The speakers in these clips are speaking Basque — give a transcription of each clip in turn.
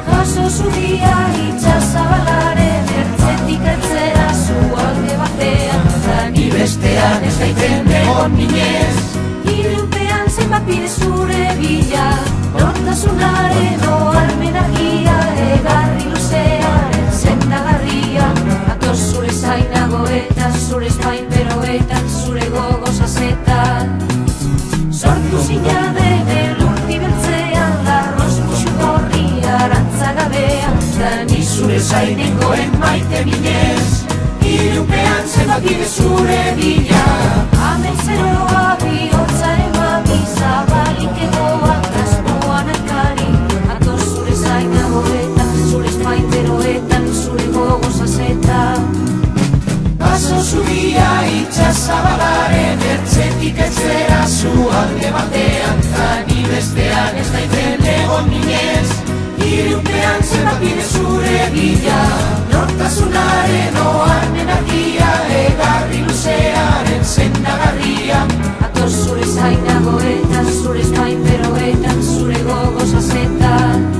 Jaso zuria itxasabalaren ertzetik ertzera zu alde batean, da ni bestean ez daiten egon minez. Ilunpean zenbat bide zure bila, nortasunaren oharmen argia, egarri luzearen sendagarria. Ator zure zainagoetan, zure espainperoetan, zure gogozazetan. Sortu zinaden elurti beltzean, larroz musu gorri arantzagabean, da ni zure zainekoen maite minez. Ilunpean zenbat bide zure bila, amen zeroa bihotzaren mami, zabalik egoak asmoan elkari. Ator zure zainagoetan, zure espainperoetan, zure gogozazetan. Paso zuria itxasabalaren ertzetik ertzera zu alde batean, da ni bestean ez daiten egon minez. Ilunpean zenbat bide zure bila, nortasunaren oharmen argia, egarri luzearen sendagarria. Ator zure zainagoetan, zure espainperoetan, zure gogozazetan.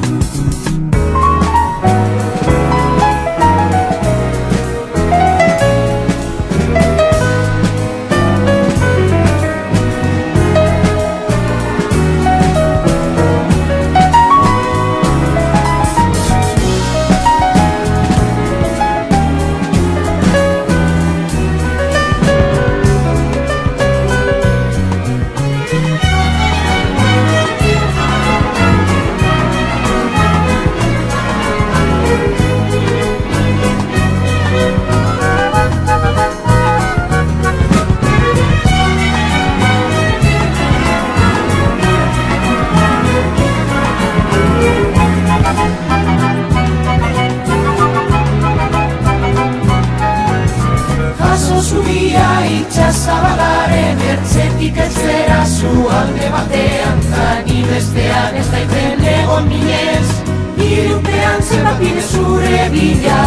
Zuria itxasabalaren ertzetik ertzera zu alde batean, da ni bestean ez daiten egon minez. Ilunpean zenbat bide zure bila,